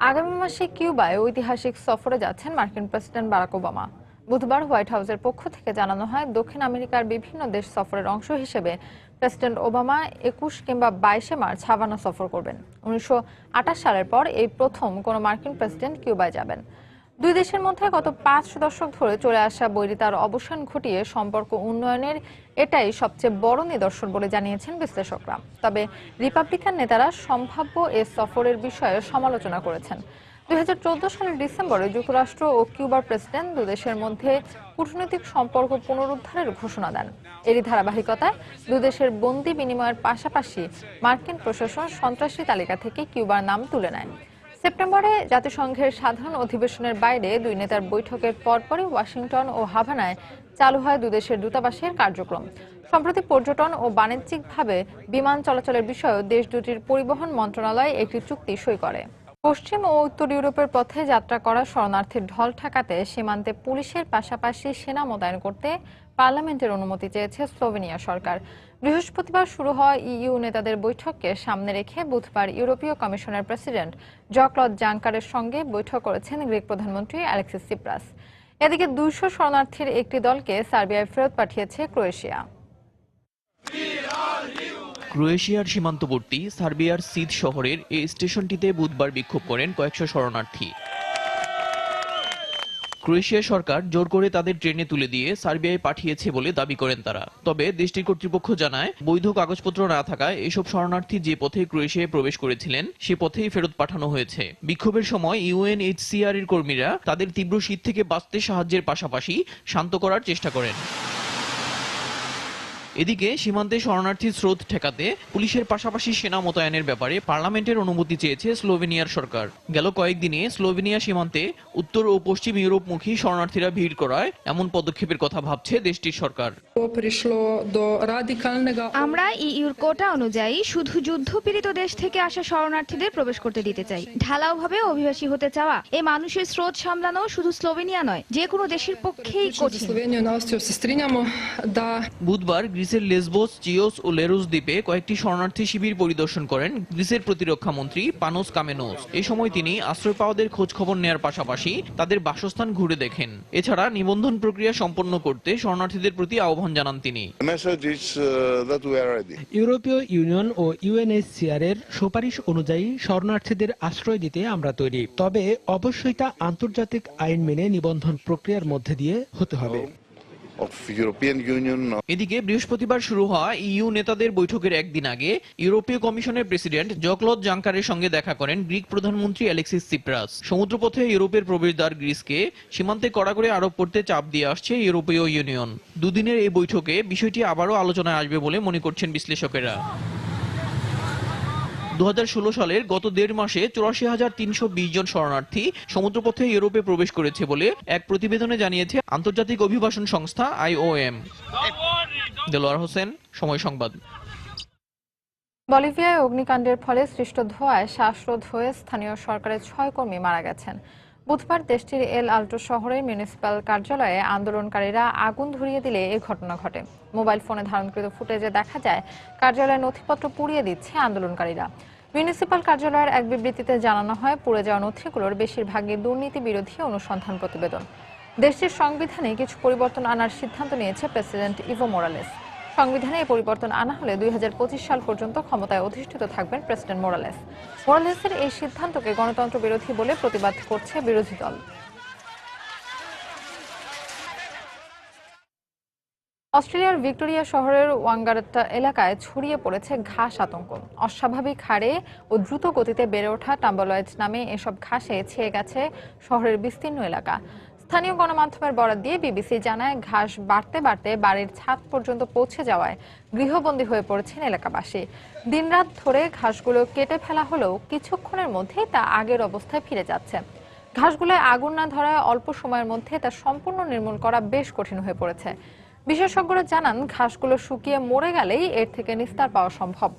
A: আগামী মাসে কিউবায় ঐতিহাসিক সফরে যাচ্ছেন মার্কিন প্রেসিডেন্ট বারাক ওবামা। বুধবার হোয়াইট হাউসের পক্ষ থেকে জানানো হয়, দক্ষিণ আমেরিকার বিভিন্ন দেশ সফরের অংশ হিসেবে প্রেসিডেন্ট ওবামা 21 কিংবা 22 মার্চ হাভানা সফর করবেন। 1928 সালের পর এই প্রথম কোনো মার্কিন প্রেসিডেন্ট কিউবায় যাবেন। দুই দেশের মধ্যে গত 5 দশক ধরে চলে আসা বৈরিতার অবসান ঘটিয়ে সম্পর্ক উন্নয়নের এটাই সবচেয়ে বড় নিদর্শন বলে জানিয়েছেন বিশ্লেষকরা। তবে রিপাবলিকান নেতারা সম্ভাব্য এ সফরের বিষয়ে সমালোচনা করেছেন। 2014 সালের ডিসেম্বরে যুক্তরাষ্ট্র ও কিউবার প্রেসিডেন্ট দুদেশের মধ্যে কূটনৈতিক সম্পর্ক পুনরুদ্ধারের ঘোষণা দেন। এরই ধারাবাহিকতায় দুদেশের বন্দি বিনিময়ের পাশাপাশি মার্কিন প্রশাসন সন্ত্রাসী তালিকা থেকে কিউবার নাম তুলে নেয়। সেপ্টেম্বরে জাতিসংঘের সাধারণ অধিবেশনের বাইরে দুই নেতার বৈঠকের পরপরই ওয়াশিংটন ও হাভানায় চালু হয় দুদেশের দূতাবাসের কার্যক্রম। সম্প্রতি পর্যটন ও বাণিজ্যিকভাবে বিমান চলাচলের বিষয়েও দেশ দুটির পরিবহন মন্ত্রণালয় একটি চুক্তি সই করে। পশ্চিম ও উত্তর ইউরোপের পথে যাত্রা করা শরণার্থীর ঢল ঠেকাতে সীমান্তে পুলিশের পাশাপাশি সেনা মোতায়েন করতে পার্লামেন্টের অনুমতি চেয়েছে স্লোভেনিয়া সরকার। বৃহস্পতিবার শুরু হওয়া ইইউ নেতাদের বৈঠককে সামনে রেখে বুধবার ইউরোপীয় কমিশনের প্রেসিডেন্ট জ্যাঁ-ক্লদ জাঙ্কারের সঙ্গে বৈঠক করেছেন গ্রিক প্রধানমন্ত্রী অ্যালেক্সিস সিপ্রাস। এদিকে 200 শরণার্থীর একটি দলকে সার্বিয়ায় ফেরত পাঠিয়েছে ক্রোয়েশিয়া।
D: ক্রোয়েশিয়ার সীমান্তবর্তী সার্বিয়ার সিদ শহরের এই স্টেশনটিতে বুধবার বিক্ষোভ করেন কয়েকশো শরণার্থী। ক্রোয়েশিয়া সরকার জোর করে তাদের ট্রেনে তুলে দিয়ে সার্বিয়ায় পাঠিয়েছে বলে দাবি করেন তারা। তবে দেশটির কর্তৃপক্ষ জানায়, বৈধ কাগজপত্র না থাকায় এসব শরণার্থী যে পথে ক্রোয়েশিয়ায় প্রবেশ করেছিলেন সে পথেই ফেরত পাঠানো হয়েছে। বিক্ষোভের সময় ইউএনএইচসিআর এর কর্মীরা তাদের তীব্র শীত থেকে বাঁচতে সাহায্যের পাশাপাশি শান্ত করার চেষ্টা করেন। এদিকে সীমান্তে শরণার্থীর স্রোত ঠেকাতে পুলিশের পাশাপাশি সেনা মোতায়েনের ব্যাপারে পার্লামেন্টের অনুমতি চেয়েছে স্লোভেনিয়ার সরকার। গেল কয়েকদিনে স্লোভেনিয়া সীমান্তে উত্তর ও পশ্চিম ইউরোপমুখী শরণার্থীরা ভিড় করায় এমন পদক্ষেপের কথা ভাবছে দেশটির সরকার।
Q: আমরা ইইউর কোটা অনুযায়ী শুধু যুদ্ধপীড়িত দেশ থেকে আসা শরণার্থীদের প্রবেশ করতে দিতে চাই। ঢালাওভাবে অভিবাসী হতে চাওয়া এই মানুষের স্রোত সামলানো শুধু স্লোভেনিয়া নয়, যে কোনো দেশের পক্ষেই কঠিন।
D: বুধবার গ্রিসের লেসবোস, চিওস ও লেরোস দ্বীপে কয়েকটি শরণার্থী শিবির পরিদর্শন করেন গ্রিসের প্রতিরক্ষা মন্ত্রী পানোস কামেনোস। এই সময় তিনি আশ্রয় পাওয়াদের খোঁজ খবর নেয়ার পাশাপাশি তাদের বাসস্থান ঘুরে দেখেন। এছাড়া নিবন্ধন প্রক্রিয়া সম্পন্ন করতে শরণার্থীদের প্রতি আহ্বান জানান তিনি।
R: ইউরোপীয় ইউনিয়ন ও ইউএনএইচসিআর এর সুপারিশ অনুযায়ী শরণার্থীদের আশ্রয় দিতে আমরা তৈরি, তবে অবশ্যই তা আন্তর্জাতিক আইন মেনে নিবন্ধন প্রক্রিয়ার মধ্যে দিয়ে হতে হবে।
D: এদিকে বৃহস্পতিবার শুরু হওয়া ইইউ নেতাদের বৈঠকের একদিন আগে ইউরোপীয় কমিশনের প্রেসিডেন্ট জকলদ জাঙ্কারের সঙ্গে দেখা করেন গ্রিক প্রধানমন্ত্রী অ্যালেক্সিস সিপ্রাস। সমুদ্রপথে ইউরোপের প্রবেশদ্বার গ্রিসকে সীমান্তে কড়া করে আরোপ করতে চাপ দিয়ে আসছে ইউরোপীয় ইউনিয়ন। দুদিনের এই বৈঠকে বিষয়টি আবারও আলোচনায় আসবে বলে মনে করছেন বিশ্লেষকেরা। 2016 সালের গত 1.5 মাসে 84,320 জন শরণার্থী সমুদ্রপথে ইউরোপে প্রবেশ করেছে বলে এক প্রতিবেদনে জানিয়েছে আন্তর্জাতিক অভিবাসন সংস্থা IOM। দেলোয়ার হোসেন, সময় সংবাদ।
A: বলিভিয়ায় অগ্নিকাণ্ডের ফলে সৃষ্ট ধোঁয়ায় শ্বাসরোধ হয়ে স্থানীয় সরকারের 6 কর্মী মারা গেছেন। বুধবার দেশটির এল আল্টো শহরের মিউনিসিপ্যাল কার্যালয়ে আন্দোলনকারীরা আগুন ধরিয়ে দিলে এই ঘটনা ঘটে। মোবাইল ফোনে ধারণকৃত ফুটেজে দেখা যায় কার্যালয়ের নথিপত্র পুড়িয়ে দিচ্ছে আন্দোলনকারীরা। মিউনিসিপ্যাল কার্যালয়ের এক বিবৃতিতে জানানো হয়, পুড়ে যাওয়া নথিগুলোর বেশিরভাগই দুর্নীতি বিরোধী অনুসন্ধান প্রতিবেদন। দেশটির সংবিধানে কিছু পরিবর্তন আনার সিদ্ধান্ত নিয়েছে প্রেসিডেন্ট ইভো মোরালেস। সংবিধানে এই পরিবর্তন আনা হলে 2025 সাল পর্যন্ত ক্ষমতায় অধিষ্ঠিত থাকবেন প্রেসিডেন্ট মোরালেস। মোরালেসের এই সিদ্ধান্তকে গণতন্ত্র বিরোধী বলে প্রতিবাদ করছে বিরোধী দল। অস্ট্রেলিয়ার ভিক্টোরিয়া শহরের ওয়াঙ্গারাট্টা এলাকায় ছড়িয়ে পড়েছে ঘাস আতঙ্ক। অস্বাভাবিক হারে ও দ্রুত গতিতে বেড়ে ওঠা টাম্বলয়েড নামে এসব ঘাসে ছেয়ে গেছে শহরের বিস্তীর্ণ এলাকা। স্থানীয় গণমাধ্যমের বরাত দিয়ে বিবিসি জানায়, ঘাস বাড়তে বাড়তে বাড়ির ছাদ পর্যন্ত পৌঁছে যাওয়ায় গৃহবন্দী হয়ে পড়েছেন এলাকাবাসী। দিনরাত ধরে ঘাসগুলো কেটে ফেলা হলেও কিছুক্ষণের মধ্যেই তা আগের অবস্থায় ফিরে যাচ্ছে। ঘাসগুলোয় আগুন না ধরায় অল্প সময়ের মধ্যে তা সম্পূর্ণ নির্মূল করা বেশ কঠিন হয়ে পড়েছে। বিশেষজ্ঞরা জানান, ঘাসগুলো শুকিয়ে মরে গেলেই এর থেকে নিস্তার পাওয়া সম্ভব।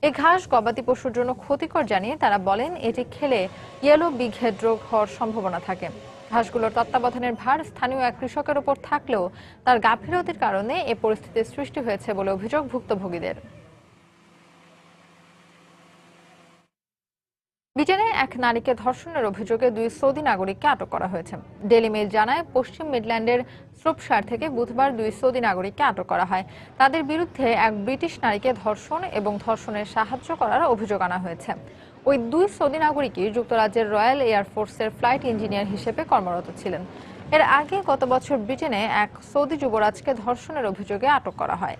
A: এই ঘাস গবাদি পশুর জন্য ক্ষতিকর জানিয়ে তারা বলেন, এটি খেলে ইয়েলো বিগ হেড রোগ হওয়ার সম্ভাবনা থাকে। ঘাসগুলোর তত্ত্বাবধানের ভার স্থানীয় এক কৃষকের উপর থাকলেও তার গাফিলতির কারণে এ পরিস্থিতির সৃষ্টি হয়েছে বলে অভিযোগ ভুক্তভোগীদের। ব্রিটেনে এক নারীকে ধর্ষণের অভিযোগে 2 সৌদি নাগরিককে আটক করা হয়েছে। ডেইলি মেইল জানায়, পশ্চিম মিডল্যান্ডের শ্রপশায়ার থেকে বুধবার 2 সৌদি নাগরিককে আটক করা হয়। তাদের বিরুদ্ধে এক ব্রিটিশ নারীকে ধর্ষণ এবং ধর্ষণের সাহায্য করার অভিযোগ আনা হয়েছে। ওই 2 সৌদি নাগরিকই যুক্তরাজ্যের রয়্যাল এয়ারফোর্সের ফ্লাইট ইঞ্জিনিয়ার হিসেবে কর্মরত ছিলেন। এর আগে গত বছর ব্রিটেনে এক সৌদি যুবরাজকে ধর্ষণের অভিযোগে আটক করা হয়।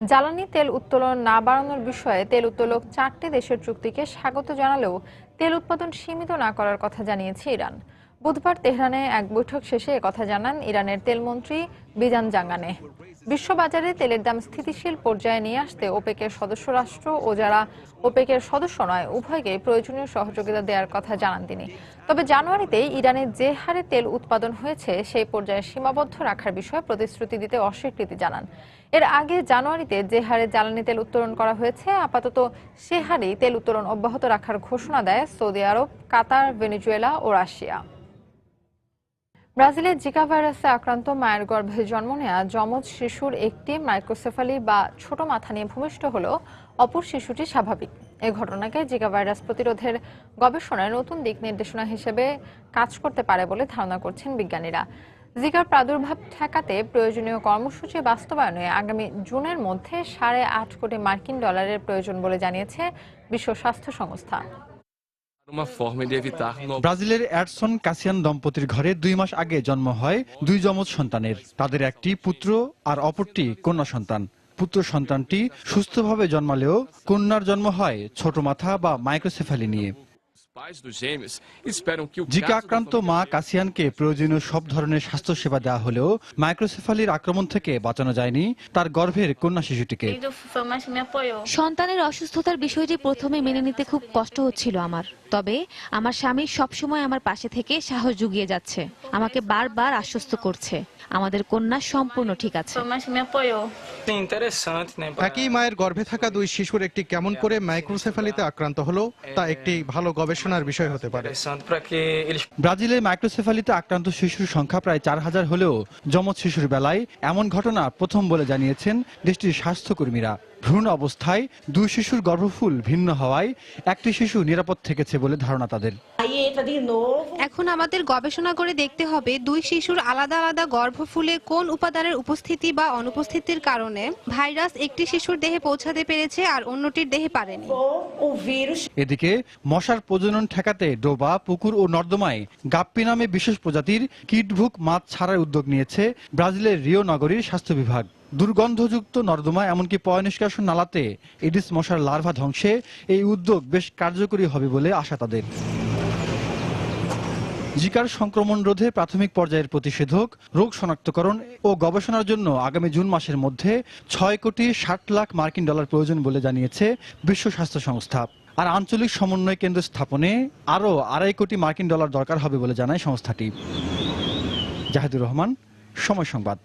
A: জ্বালানি তেল উত্তোলন না বাড়ানোর বিষয়ে তেল উত্তোলক 4টি দেশের চুক্তিকে স্বাগত জানালেও তেল উৎপাদন সীমিত না করার কথা জানিয়েছে ইরান। বুধবার তেহরানে এক বৈঠক শেষে একথা জানান ইরানের তেলমন্ত্রী বিজান জাঙ্গানে। বিশ্ববাজারে তেলের দাম স্থিতিশীল পর্যায়ে নিয়ে আসতে ওপেকের সদস্য রাষ্ট্র ও যারা ওপেকের সদস্য নয় উভয়কে প্রয়োজনীয় সহযোগিতা দেওয়ার কথা জানান তিনি। তবে জানুয়ারিতেই ইরানে যে হারে তেল উৎপাদন হয়েছে সেই পর্যায়ে সীমাবদ্ধ রাখার বিষয়ে প্রতিশ্রুতি দিতে অস্বীকৃতি জানান। এর আগে জানুয়ারিতে যে হারে জ্বালানি তেল উত্তোলন করা হয়েছে আপাতত সে হারেই তেল উত্তোলন অব্যাহত রাখার ঘোষণা দেয় সৌদি আরব, কাতার, ভেনেজুয়েলা ও রাশিয়া। ব্রাজিলের জিকা ভাইরাসে আক্রান্ত মায়ের গর্ভে জন্ম নেওয়া যমজ শিশুর একটি মাইক্রোসেফালি বা ছোট মাথা নিয়ে ভূমিষ্ঠ হলেও অপর শিশুটি স্বাভাবিক। এই ঘটনাকে জিকা ভাইরাস প্রতিরোধের গবেষণায় নতুন দিক নির্দেশনা হিসেবে কাজ করতে পারে বলে ধারণা করছেন বিজ্ঞানীরা। জিকার প্রাদুর্ভাব ঠেকাতে প্রয়োজনীয় কর্মসূচি বাস্তবায়নে আগামী জুনের মধ্যে $8.5 কোটি মার্কিন ডলারের প্রয়োজন বলে জানিয়েছে বিশ্ব স্বাস্থ্য সংস্থা।
B: ব্রাজিলের এডসন কাসিয়ান দম্পতির ঘরে 2 মাস আগে জন্ম হয় 2 যমজ সন্তানের। তাদের একটি পুত্র আর অপরটি কন্যা সন্তান। পুত্র সন্তানটি সুস্থভাবে জন্মালেও কন্যার জন্ম হয় ছোট মাথা বা মাইক্রোসেফালি নিয়ে। জিকা আক্রান্ত মা কাসিয়ানকে প্রয়োজনীয় সব ধরনের স্বাস্থ্যসেবা দেওয়া হলেও মাইক্রোসেফালির আক্রমণ থেকে বাঁচানো যায়নি তার গর্ভের কন্যা শিশুটিকে।
J: সন্তানের অসুস্থতার বিষয়টি প্রথমে মেনে নিতে খুব কষ্ট হচ্ছিল আমার, তবে আমার স্বামী সবসময় আমার পাশে থেকে সাহস জুগিয়ে যাচ্ছে, আমাকে বারবার আশ্বস্ত করছে আমাদের কন্যা সম্পূর্ণ ঠিক আছে।
S: একই মায়ের গর্ভে থাকা 2 শিশুর একটি কেমন করে মাইক্রোসেফালিতে আক্রান্ত হলো তা একটি ভালো গবেষণা গবেষণার বিষয় হতে পারে।
B: ব্রাজিলে মাইক্রোসেফালিতে আক্রান্ত শিশুর সংখ্যা প্রায় 4000 হলেও যমজ শিশুর বেলায় এমন ঘটনা প্রথম বলে জানিয়েছেন দেশটির স্বাস্থ্যকর্মীরা। ভ্রূণ অবস্থায় 2 শিশুর গর্ভফুল ভিন্ন হওয়ায় একটি শিশু নিরাপদ থেকেছে বলে ধারণা তাদের।
H: এখন আমাদের গবেষণা করে দেখতে হবে 2 শিশুর আলাদা আলাদা গর্ভফুলে কোন উপাদানের উপস্থিতি বা অনুপস্থিতির কারণে ভাইরাস একটি শিশুর দেহে পৌঁছাতে পেরেছে আর অন্যটির দেহে পারেনি।
B: এদিকে মশার প্রজনন ঠেকাতে ডোবা, পুকুর ও নর্দমায় গাপ্পি নামে বিশেষ প্রজাতির কীটভুক মাছ ছাড়ার উদ্যোগ নিয়েছে ব্রাজিলের রিও নগরীর স্বাস্থ্য বিভাগ। দুর্গন্ধযুক্ত নর্দমা এমনকি পয় নিষ্কাশন নালাতে এডিস মশার লার্ভা ধ্বংসে এই উদ্যোগ বেশ কার্যকরী হবে বলে আশা তাদের। জিকার সংক্রমণ রোধে প্রাথমিক পর্যায়ের প্রতিষেধক, রোগ শনাক্তকরণ ও গবেষণার জন্য আগামী জুন মাসের মধ্যে 6,60,00,000 মার্কিন ডলার প্রয়োজন বলে জানিয়েছে বিশ্ব স্বাস্থ্য সংস্থা। আর আঞ্চলিক সমন্বয় কেন্দ্র স্থাপনে আরও 2.5 কোটি মার্কিন ডলার দরকার হবে বলে জানায় সংস্থাটি। জাহিদুর রহমান, সময় সংবাদ।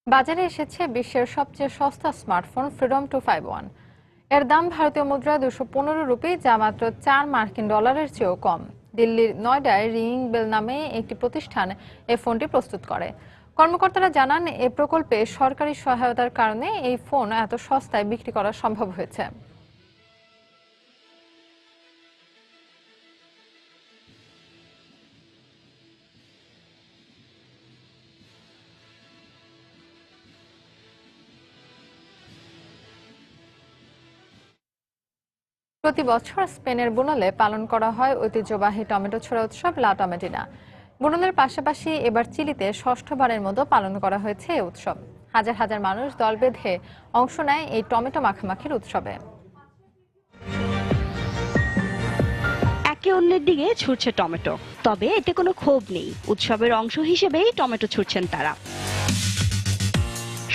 A: বাজারে এসেছে বিশ্বের সবচেয়ে সস্তা স্মার্টফোন ফ্রিডম 251। এর দাম ভারতীয় মুদ্রায় 215 রুপি, যা মাত্র 4 মার্কিন ডলারের চেয়েও কম। দিল্লির নয়ডায় রিং বেল নামে একটি প্রতিষ্ঠান এই ফোনটি প্রস্তুত করে। কর্মকর্তারা জানান, এ প্রকল্পে সরকারি সহায়তার কারণে এই ফোন এত সস্তায় বিক্রি করা সম্ভব হয়েছে। প্রতি বছর স্পেনের বুনোলে পালন করা হয় ঐতিহ্যবাহী টমেটো ছোড়া উৎসব লা টমেটিনা। বুনোলের পাশাপাশি এবার চিলিতে 6ষ্ঠবারের মতো পালন করা হয়েছে এই উৎসব। হাজার হাজার মানুষ দল বেঁধে অংশ নেয় এই টমেটো মাখামাখির উৎসবে।
T: একে অন্যের দিকে ছুটছে টমেটো, তবে এতে কোনো ক্ষোভ নেই। উৎসবের অংশ হিসেবেই টমেটো ছুটছেন তারা।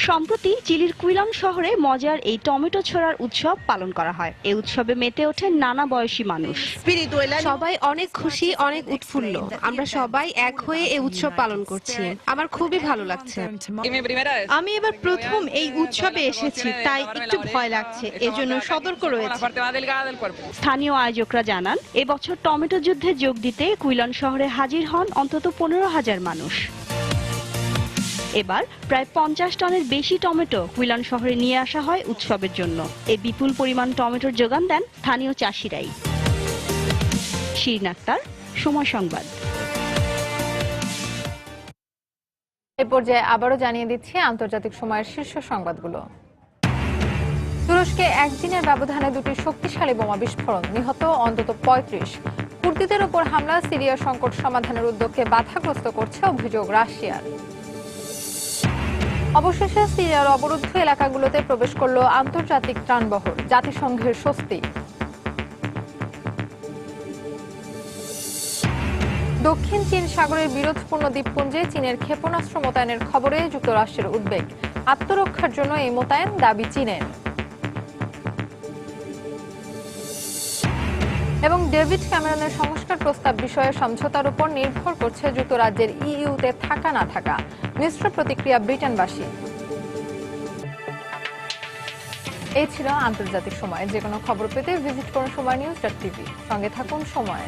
T: সম্প্রতি চিলির কুইলন শহরে মজার এই টমেটো ছোড়ার উৎসব পালন করা হয়। এই উৎসবে মেতে ওঠেন নানা বয়সী মানুষ।
H: সবাই অনেক খুশি, অনেক উৎফুল্ল। আমরা সবাই এক হয়ে এই উৎসব পালন করছি। আমার খুবই ভালো লাগছে।
U: আমি এবার প্রথম এই উৎসবে এসেছি, তাই একটু ভয় লাগছে, এজন্য সতর্ক রয়েছে।
T: স্থানীয় আয়োজকরা জানান, এবছর টমেটো যুদ্ধে যোগ দিতে কুইলন শহরে হাজির হন অন্তত 15,000 মানুষ। এবার প্রায় 50 টনের বেশি টমেটো কুইলন শহরে নিয়ে আসা হয় উৎসবের জন্য। এই বিপুল পরিমাণ টমেটোর যোগান দেন স্থানীয় চাষিরাই। শিরিন আক্তার, সময় সংবাদ।
A: এ পর্যায়ে আবারও জানিয়ে দিচ্ছি আন্তর্জাতিক সময়ের শীর্ষ সংবাদগুলো। তুরস্কে একদিনের ব্যবধানে 2টি শক্তিশালী বোমা বিস্ফোরণ, নিহত অন্তত 35। কুর্দিদের উপর হামলা সিরিয়ার সংকট সমাধানের উদ্যোগকে বাধাগ্রস্ত করছে অভিযোগ রাশিয়ার। অবশেষে সিরিয়ার অবরুদ্ধ এলাকাগুলোতে প্রবেশ করল আন্তর্জাতিক ত্রাণবহর, জাতিসংঘের স্বস্তি। দক্ষিণ চীন সাগরের বিরোধপূর্ণ দ্বীপপুঞ্জে চীনের ক্ষেপণাস্ত্র মোতায়েনের খবরে যুক্তরাষ্ট্রের উদ্বেগ। আত্মরক্ষার জন্য এই মোতায়েন দাবি চীনের। এবং ডেভিড ক্যামেরনের সংস্কার প্রস্তাব বিষয়ে সমঝোতার উপর নির্ভর করছে যুক্তরাজ্যের ইইউতে থাকা না থাকা। মিশ্র প্রতিক্রিয়া ব্রিটেনবাসী। এই ছিল আন্তর্জাতিক সময়। যে কোনো খবর পেতে ভিজিট করুন সময়নিউজ.tv। সঙ্গে থাকুন সময়।